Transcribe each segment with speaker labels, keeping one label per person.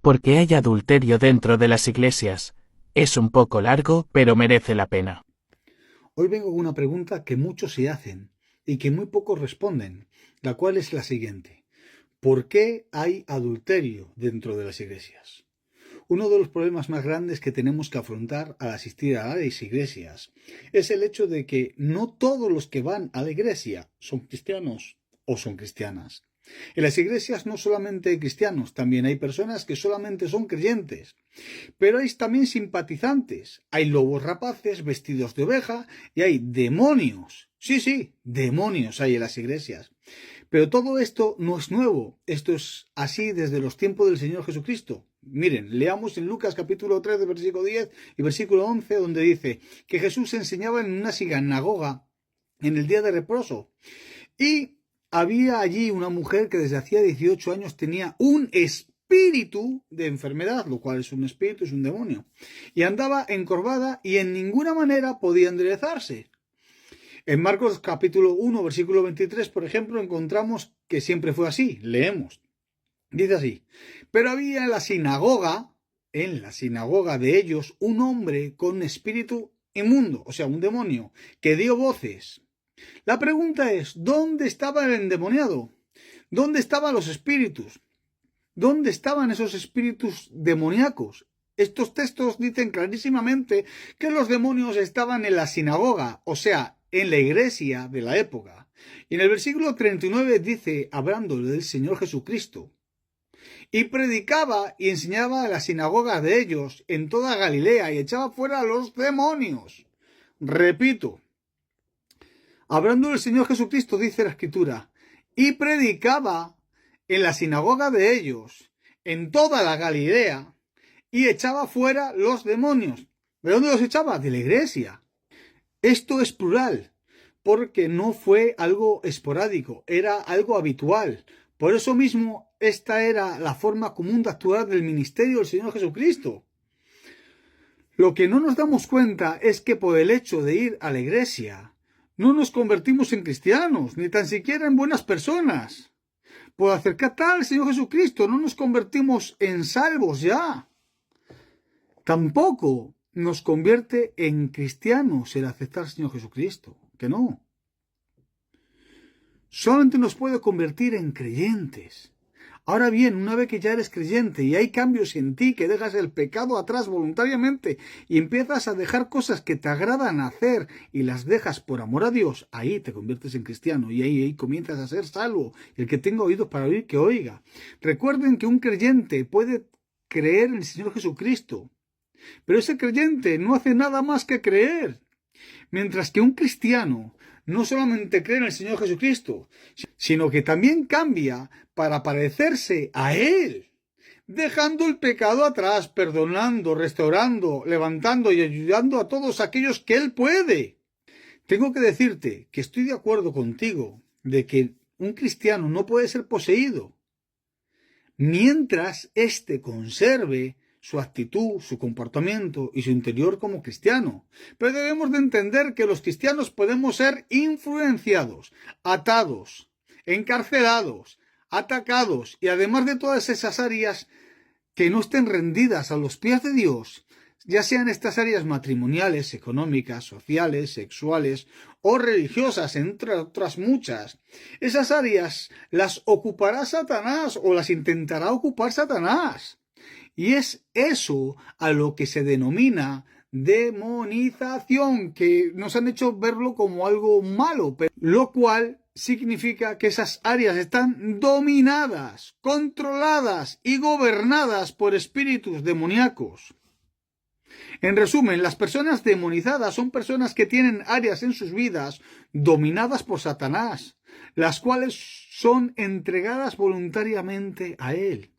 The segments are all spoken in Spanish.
Speaker 1: ¿Por qué hay adulterio dentro de las iglesias? Es un poco largo, pero merece la pena.
Speaker 2: Hoy vengo con una pregunta que muchos se hacen y que muy pocos responden, la cual es la siguiente. ¿Por qué hay adulterio dentro de las iglesias? Uno de los problemas más grandes que tenemos que afrontar al asistir a las iglesias es el hecho de que no todos los que van a la iglesia son cristianos o son cristianas. En las iglesias no solamente hay cristianos, también hay personas que solamente son creyentes. Pero hay también simpatizantes, hay lobos rapaces vestidos de oveja y hay demonios. Sí, demonios hay en las iglesias. Pero todo esto no es nuevo, esto es así desde los tiempos del Señor Jesucristo. Miren, leamos en Lucas capítulo 3, versículo 10 y versículo 11, donde dice que Jesús enseñaba en una sinagoga en el día de reposo. Y había allí una mujer que desde hacía 18 años tenía un espíritu de enfermedad, lo cual es un espíritu, es un demonio, y andaba encorvada y en ninguna manera podía enderezarse. En Marcos capítulo 1, versículo 23, por ejemplo, encontramos que siempre fue así. Leemos. Dice así: pero había en la sinagoga de ellos, un hombre con espíritu inmundo, o sea, un demonio, que dio voces. La pregunta es, ¿dónde estaba el endemoniado? ¿Dónde estaban los espíritus? ¿Dónde estaban esos espíritus demoníacos? Estos textos dicen clarísimamente que los demonios estaban en la sinagoga, o sea, en la iglesia de la época. Y en el versículo 39 dice, hablándole del Señor Jesucristo, y predicaba y enseñaba a la sinagoga de ellos en toda Galilea y echaba fuera a los demonios. Repito, hablando del Señor Jesucristo, dice la Escritura, y predicaba en la sinagoga de ellos, en toda la Galilea, y echaba fuera los demonios. ¿De dónde los echaba? De la iglesia. Esto es plural, porque no fue algo esporádico, era algo habitual. Por eso mismo, esta era la forma común de actuar del ministerio del Señor Jesucristo. Lo que no nos damos cuenta es que por el hecho de ir a la iglesia, no nos convertimos en cristianos, ni tan siquiera en buenas personas. Por acercar al Señor Jesucristo, no nos convertimos en salvos ya. Tampoco nos convierte en cristianos el aceptar al Señor Jesucristo, que no. Solamente nos puede convertir en creyentes. Ahora bien, una vez que ya eres creyente y hay cambios en ti, que dejas el pecado atrás voluntariamente y empiezas a dejar cosas que te agradan hacer y las dejas por amor a Dios, ahí te conviertes en cristiano y ahí comienzas a ser salvo. Y el que tenga oídos para oír, que oiga. Recuerden que un creyente puede creer en el Señor Jesucristo, pero ese creyente no hace nada más que creer. Mientras que un cristiano no solamente cree en el Señor Jesucristo, sino que también cambia para parecerse a Él, dejando el pecado atrás, perdonando, restaurando, levantando y ayudando a todos aquellos que Él puede. Tengo que decirte que estoy de acuerdo contigo de que un cristiano no puede ser poseído mientras éste conserve su actitud, su comportamiento y su interior como cristiano. Pero debemos de entender que los cristianos podemos ser influenciados, atados, encarcelados, atacados y además de todas esas áreas que no estén rendidas a los pies de Dios, ya sean estas áreas matrimoniales, económicas, sociales, sexuales o religiosas, entre otras muchas. Esas áreas las ocupará Satanás o las intentará ocupar Satanás. Y es eso a lo que se denomina demonización, que nos han hecho verlo como algo malo, lo cual significa que esas áreas están dominadas, controladas y gobernadas por espíritus demoníacos. En resumen, las personas demonizadas son personas que tienen áreas en sus vidas dominadas por Satanás, las cuales son entregadas voluntariamente a él.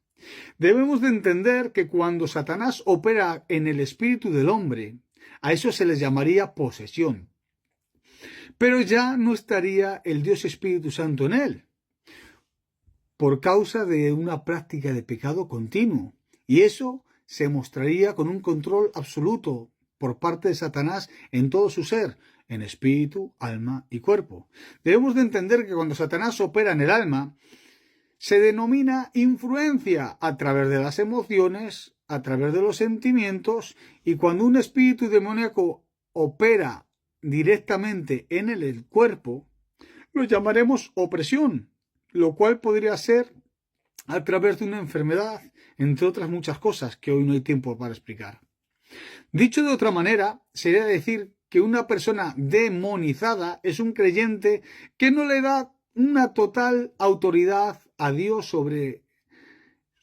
Speaker 2: Debemos de entender que cuando Satanás opera en el espíritu del hombre, a eso se les llamaría posesión. Pero ya no estaría el Dios Espíritu Santo en él, por causa de una práctica de pecado continuo. Y eso se mostraría con un control absoluto por parte de Satanás en todo su ser, en espíritu, alma y cuerpo. Debemos de entender que cuando Satanás opera en el alma, se denomina influencia a través de las emociones, a través de los sentimientos, y cuando un espíritu demoníaco opera directamente en el cuerpo, lo llamaremos opresión, lo cual podría ser a través de una enfermedad, entre otras muchas cosas que hoy no hay tiempo para explicar. Dicho de otra manera, sería decir que una persona demonizada es un creyente que no le da una total autoridad a Dios sobre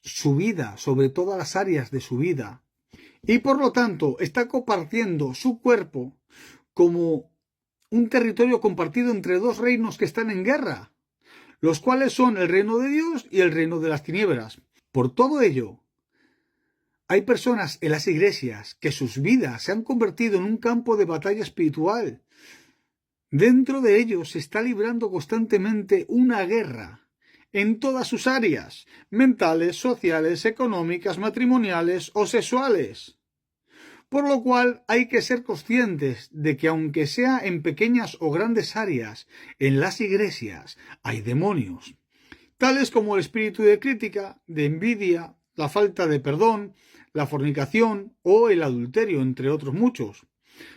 Speaker 2: su vida, sobre todas las áreas de su vida, y por lo tanto está compartiendo su cuerpo como un territorio compartido entre dos reinos que están en guerra, los cuales son el reino de Dios y el reino de las tinieblas. Por todo ello, hay personas en las iglesias que sus vidas se han convertido en un campo de batalla espiritual. Dentro de ellos se está librando constantemente una guerra en todas sus áreas, mentales, sociales, económicas, matrimoniales o sexuales. Por lo cual hay que ser conscientes de que aunque sea en pequeñas o grandes áreas, en las iglesias hay demonios, tales como el espíritu de crítica, de envidia, la falta de perdón, la fornicación o el adulterio, entre otros muchos.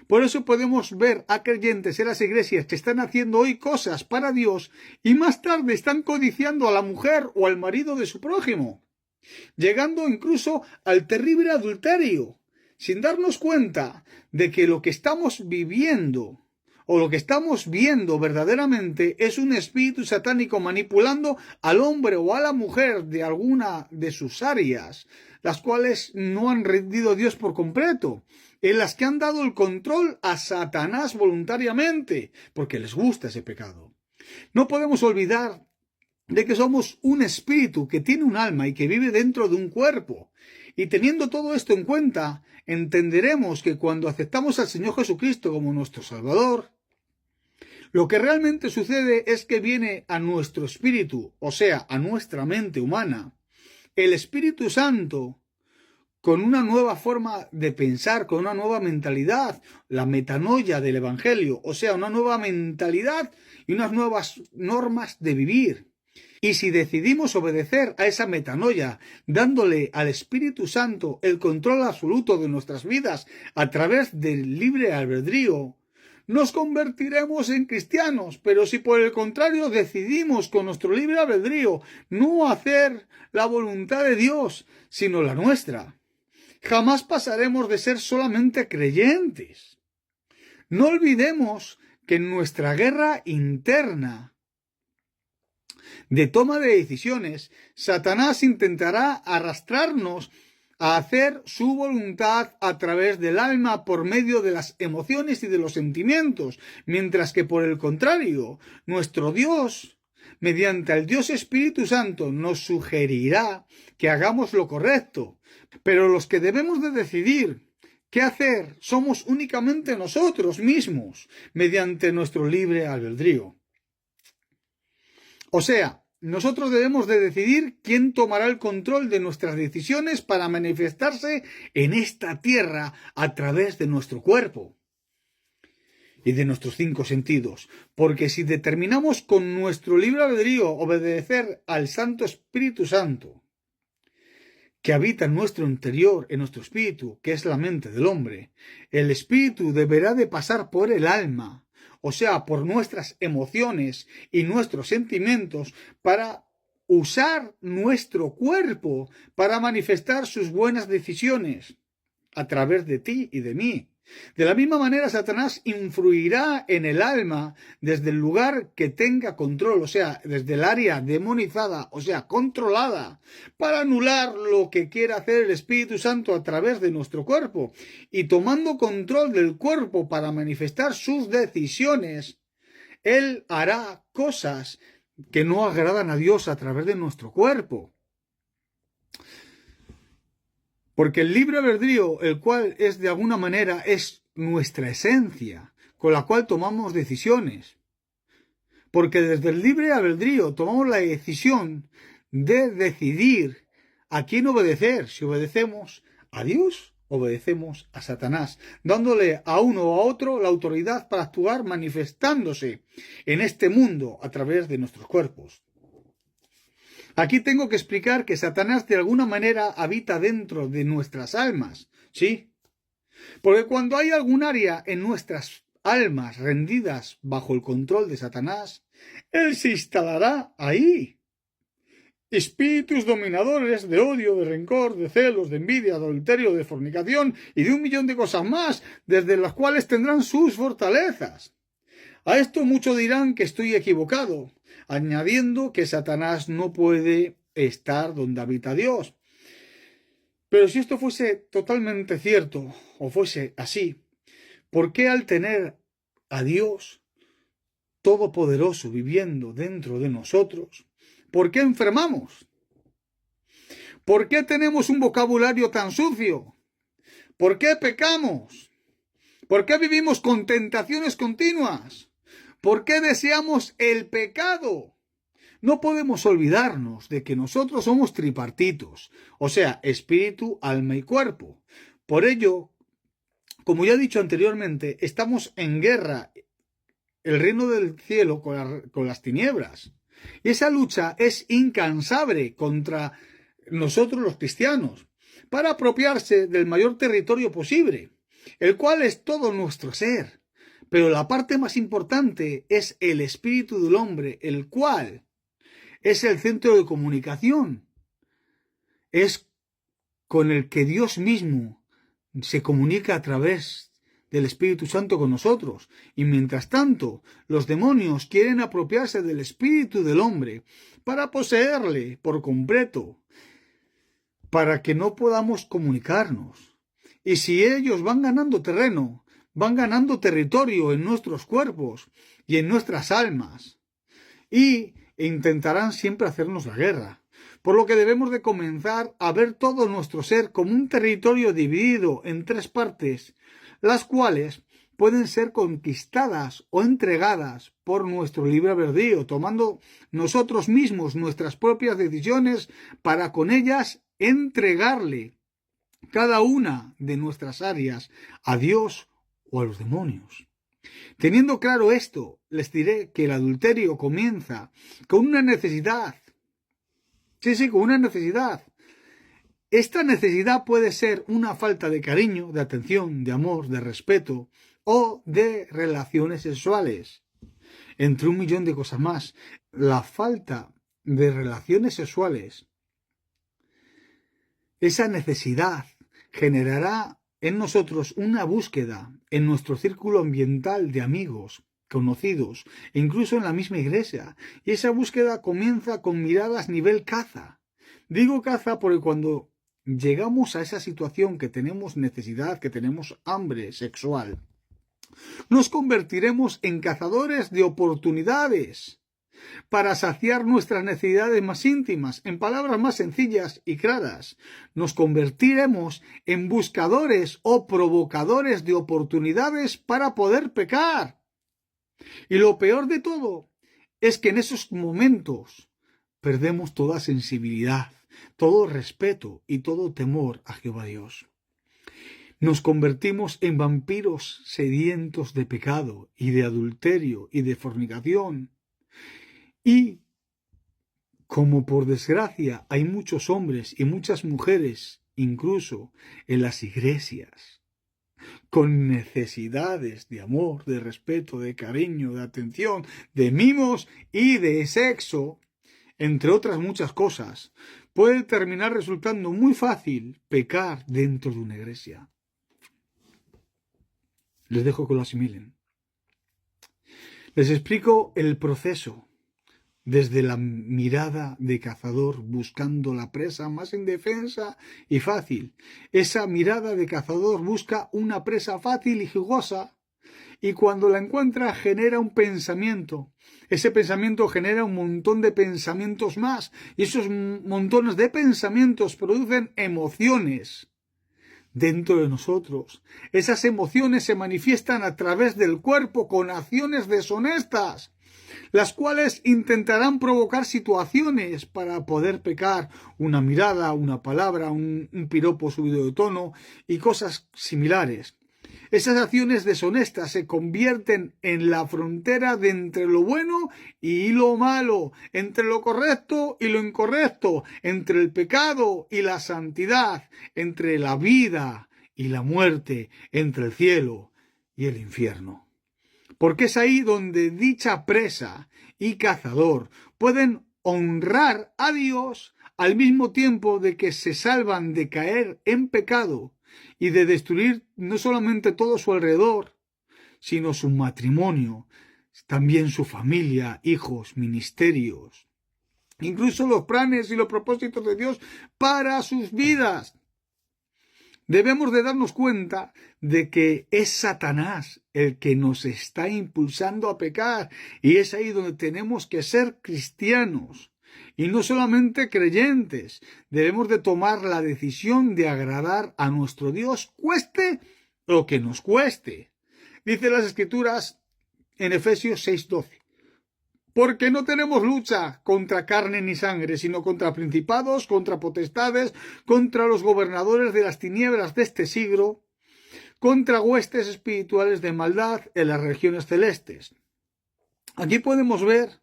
Speaker 2: Por eso podemos ver a creyentes en las iglesias que están haciendo hoy cosas para Dios y más tarde están codiciando a la mujer o al marido de su prójimo, llegando incluso al terrible adulterio, sin darnos cuenta de que lo que estamos viviendo o lo que estamos viendo verdaderamente es un espíritu satánico manipulando al hombre o a la mujer de alguna de sus áreas, las cuales no han rendido a Dios por completo, en las que han dado el control a Satanás voluntariamente, porque les gusta ese pecado. No podemos olvidar de que somos un espíritu que tiene un alma y que vive dentro de un cuerpo. Y teniendo todo esto en cuenta, entenderemos que cuando aceptamos al Señor Jesucristo como nuestro Salvador, lo que realmente sucede es que viene a nuestro espíritu, o sea, a nuestra mente humana, el Espíritu Santo con una nueva forma de pensar, con una nueva mentalidad, la metanoia del Evangelio, o sea, una nueva mentalidad y unas nuevas normas de vivir. Y si decidimos obedecer a esa metanoia, dándole al Espíritu Santo el control absoluto de nuestras vidas a través del libre albedrío, nos convertiremos en cristianos. Pero si por el contrario decidimos con nuestro libre albedrío no hacer la voluntad de Dios, sino la nuestra, jamás pasaremos de ser solamente creyentes. No olvidemos que en nuestra guerra interna de toma de decisiones, Satanás intentará arrastrarnos a hacer su voluntad a través del alma por medio de las emociones y de los sentimientos, mientras que por el contrario, nuestro Dios, mediante el Dios Espíritu Santo, nos sugerirá que hagamos lo correcto. Pero los que debemos de decidir qué hacer somos únicamente nosotros mismos, mediante nuestro libre albedrío. O sea, nosotros debemos de decidir quién tomará el control de nuestras decisiones para manifestarse en esta tierra a través de nuestro cuerpo y de nuestros 5 sentidos. Porque si determinamos con nuestro libre albedrío obedecer al Santo Espíritu Santo, que habita en nuestro interior, en nuestro espíritu, que es la mente del hombre, el espíritu deberá de pasar por el alma, o sea, por nuestras emociones y nuestros sentimientos, para usar nuestro cuerpo para manifestar sus buenas decisiones a través de ti y de mí. De la misma manera, Satanás influirá en el alma desde el lugar que tenga control, o sea, desde el área demonizada, o sea, controlada, para anular lo que quiera hacer el Espíritu Santo a través de nuestro cuerpo. Y tomando control del cuerpo para manifestar sus decisiones, él hará cosas que no agradan a Dios a través de nuestro cuerpo. Porque el libre albedrío, el cual es de alguna manera es nuestra esencia, con la cual tomamos decisiones. Porque desde el libre albedrío tomamos la decisión de decidir a quién obedecer, si obedecemos a Dios, obedecemos a Satanás, dándole a uno o a otro la autoridad para actuar manifestándose en este mundo a través de nuestros cuerpos. Aquí tengo que explicar que Satanás de alguna manera habita dentro de nuestras almas, ¿sí? Porque cuando hay algún área en nuestras almas rendidas bajo el control de Satanás, él se instalará ahí. Espíritus dominadores de odio, de rencor, de celos, de envidia, de adulterio, de fornicación y de un millón de cosas más, desde las cuales tendrán sus fortalezas. A esto muchos dirán que estoy equivocado, añadiendo que Satanás no puede estar donde habita Dios. Pero si esto fuese totalmente cierto, o fuese así, ¿por qué al tener a Dios Todopoderoso viviendo dentro de nosotros, por qué enfermamos? ¿Por qué tenemos un vocabulario tan sucio? ¿Por qué pecamos? ¿Por qué vivimos con tentaciones continuas? ¿Por qué deseamos el pecado? No podemos olvidarnos de que nosotros somos tripartitos, o sea, espíritu, alma y cuerpo. Por ello, como ya he dicho anteriormente, estamos en guerra, el reino del cielo con las tinieblas. Y esa lucha es incansable contra nosotros los cristianos, para apropiarse del mayor territorio posible, el cual es todo nuestro ser. Pero la parte más importante es el espíritu del hombre, el cual es el centro de comunicación. Es con el que Dios mismo se comunica a través del Espíritu Santo con nosotros. Y mientras tanto, los demonios quieren apropiarse del espíritu del hombre para poseerle por completo, para que no podamos comunicarnos. Y si ellos van ganando terreno, van ganando territorio en nuestros cuerpos y en nuestras almas, y intentarán siempre hacernos la guerra. Por lo que debemos de comenzar a ver todo nuestro ser como un territorio dividido en tres partes, las cuales pueden ser conquistadas o entregadas por nuestro libre albedrío, tomando nosotros mismos nuestras propias decisiones para con ellas entregarle cada una de nuestras áreas a Dios o a los demonios. Teniendo claro esto, les diré que el adulterio comienza con una necesidad. Sí, con una necesidad. Esta necesidad puede ser una falta de cariño, de atención, de amor, de respeto o de relaciones sexuales, entre un millón de cosas más. La falta de relaciones sexuales, esa necesidad generará en nosotros una búsqueda en nuestro círculo ambiental de amigos, conocidos, e incluso en la misma iglesia. Y esa búsqueda comienza con miradas nivel caza. Digo caza porque cuando llegamos a esa situación que tenemos necesidad, que tenemos hambre sexual, nos convertiremos en cazadores de oportunidades para saciar nuestras necesidades más íntimas. En palabras más sencillas y claras, nos convertiremos en buscadores o provocadores de oportunidades para poder pecar. Y lo peor de todo es que en esos momentos perdemos toda sensibilidad, todo respeto y todo temor a Jehová Dios. Nos convertimos en vampiros sedientos de pecado y de adulterio y de fornicación. Y como por desgracia hay muchos hombres y muchas mujeres, incluso en las iglesias, con necesidades de amor, de respeto, de cariño, de atención, de mimos y de sexo, entre otras muchas cosas, puede terminar resultando muy fácil pecar dentro de una iglesia. Les dejo que lo asimilen. Les explico el proceso desde la mirada de cazador buscando la presa más indefensa y fácil. Esa mirada de cazador busca una presa fácil y jugosa, y cuando la encuentra genera un pensamiento. Ese pensamiento genera un montón de pensamientos más, y esos montones de pensamientos producen emociones dentro de nosotros. Esas emociones se manifiestan a través del cuerpo con acciones deshonestas, las cuales intentarán provocar situaciones para poder pecar, una mirada, una palabra, un piropo subido de tono y cosas similares. Esas acciones deshonestas se convierten en la frontera de entre lo bueno y lo malo, entre lo correcto y lo incorrecto, entre el pecado y la santidad, entre la vida y la muerte, entre el cielo y el infierno. Porque es ahí donde dicha presa y cazador pueden honrar a Dios al mismo tiempo de que se salvan de caer en pecado y de destruir no solamente todo su alrededor, sino su matrimonio, también su familia, hijos, ministerios, incluso los planes y los propósitos de Dios para sus vidas. Debemos de darnos cuenta de que es Satanás el que nos está impulsando a pecar, y es ahí donde tenemos que ser cristianos y no solamente creyentes. Debemos de tomar la decisión de agradar a nuestro Dios, cueste lo que nos cueste. Dice las Escrituras en Efesios 6:12. Porque no tenemos lucha contra carne ni sangre, sino contra principados, contra potestades, contra los gobernadores de las tinieblas de este siglo, contra huestes espirituales de maldad en las regiones celestes. Aquí podemos ver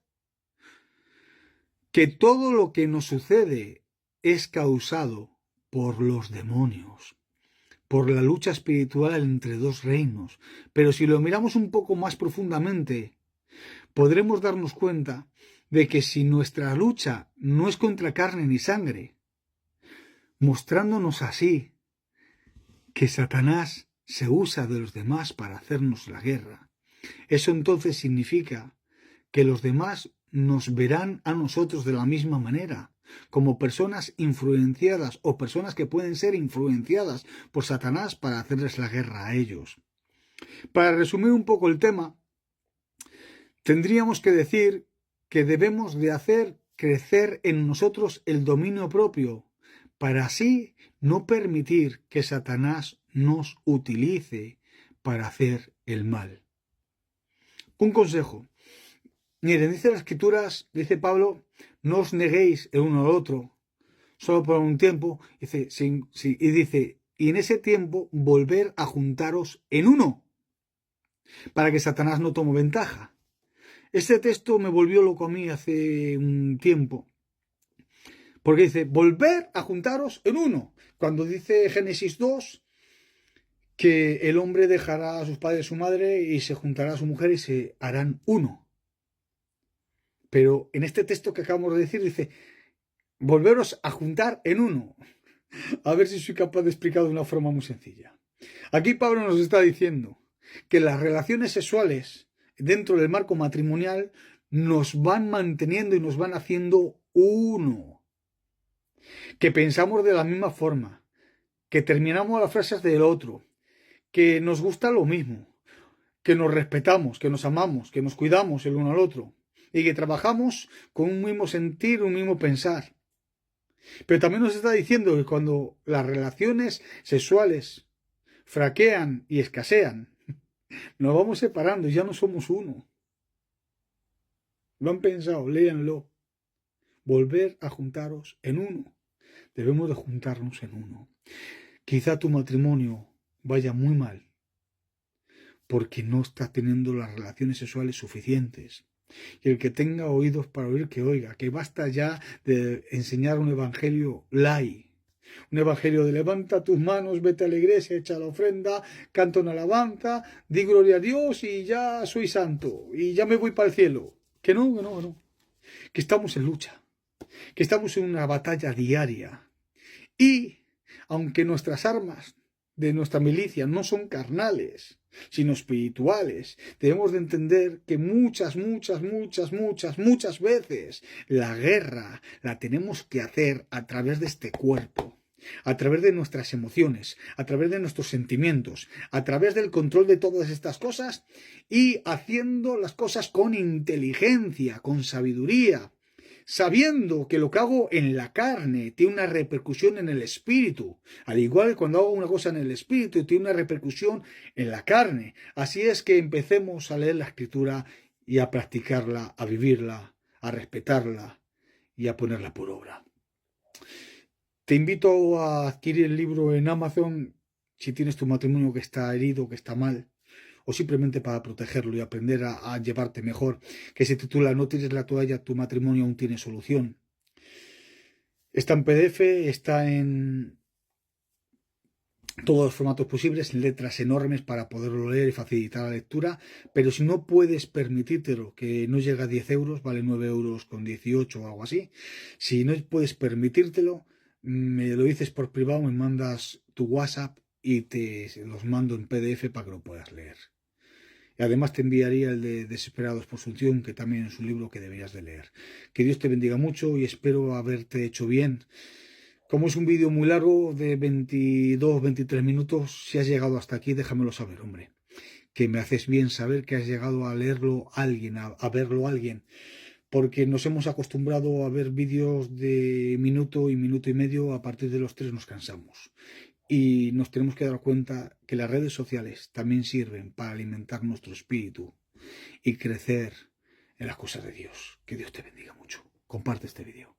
Speaker 2: que todo lo que nos sucede es causado por los demonios, por la lucha espiritual entre dos reinos. Pero si lo miramos un poco más profundamente, podremos darnos cuenta de que si nuestra lucha no es contra carne ni sangre, mostrándonos así que Satanás se usa de los demás para hacernos la guerra, eso entonces significa que los demás nos verán a nosotros de la misma manera, como personas influenciadas o personas que pueden ser influenciadas por Satanás para hacerles la guerra a ellos. Para resumir un poco el tema, tendríamos que decir que debemos de hacer crecer en nosotros el dominio propio, para así no permitir que Satanás nos utilice para hacer el mal. Un consejo. Miren, dice las Escrituras, dice Pablo, no os neguéis el uno al otro, solo por un tiempo, y dice, y en ese tiempo volver a juntaros en uno, para que Satanás no tome ventaja. Este texto me volvió loco a mí hace un tiempo, porque dice, volver a juntaros en uno. Cuando dice Génesis 2, que el hombre dejará a sus padres y a su madre y se juntará a su mujer y se harán uno. Pero en este texto que acabamos de decir dice, volveros a juntar en uno. A ver si soy capaz de explicar de una forma muy sencilla. Aquí Pablo nos está diciendo que las relaciones sexuales dentro del marco matrimonial nos van manteniendo y nos van haciendo uno. Que pensamos de la misma forma, que terminamos las frases del otro, que nos gusta lo mismo, que nos respetamos, que nos amamos, que nos cuidamos el uno al otro y que trabajamos con un mismo sentir, un mismo pensar. Pero también nos está diciendo que cuando las relaciones sexuales fraquean y escasean, nos vamos separando y ya no somos uno. ¿Lo han pensado? Léanlo. Volver a juntaros en uno. Debemos de juntarnos en uno. Quizá tu matrimonio vaya muy mal porque no está teniendo las relaciones sexuales suficientes. Y el que tenga oídos para oír, que oiga, que basta ya de enseñar un evangelio light. Un evangelio de levanta tus manos, vete a la iglesia, echa la ofrenda, canta una alabanza, di gloria a Dios y ya soy santo y ya me voy para el cielo. Que no. Que estamos en lucha, que estamos en una batalla diaria. Y aunque nuestras armas de nuestra milicia no son carnales, sino espirituales, debemos de entender que muchas veces la guerra la tenemos que hacer a través de este cuerpo, a través de nuestras emociones, a través de nuestros sentimientos, a través del control de todas estas cosas y haciendo las cosas con inteligencia, con sabiduría, sabiendo que lo que hago en la carne tiene una repercusión en el espíritu, al igual que cuando hago una cosa en el espíritu tiene una repercusión en la carne. Así es que empecemos a leer la Escritura y a practicarla, a vivirla, a respetarla y a ponerla por obra. Te invito a adquirir el libro en Amazon, si tienes tu matrimonio que está herido, que está mal, o simplemente para protegerlo y aprender a llevarte mejor, que se titula No tires la toalla, tu matrimonio aún tiene solución. Está en PDF, está en todos los formatos posibles, en letras enormes para poderlo leer y facilitar la lectura, pero si no puedes permitírtelo, que no llega a 10 euros, vale 9,18 € o algo así, si no puedes permitírtelo, me lo dices por privado, me mandas tu WhatsApp y te los mando en PDF para que lo puedas leer. Y además te enviaría el de Desesperados por su unción, que también es un libro que deberías de leer. Que Dios te bendiga mucho y espero haberte hecho bien. Como es un vídeo muy largo, de 22-23 minutos, si has llegado hasta aquí, déjamelo saber, hombre. Que me haces bien saber que has llegado a leerlo alguien, a verlo alguien. Porque nos hemos acostumbrado a ver vídeos de minuto y medio, a partir de los 3 nos cansamos. Y nos tenemos que dar cuenta que las redes sociales también sirven para alimentar nuestro espíritu y crecer en las cosas de Dios. Que Dios te bendiga mucho. Comparte este vídeo.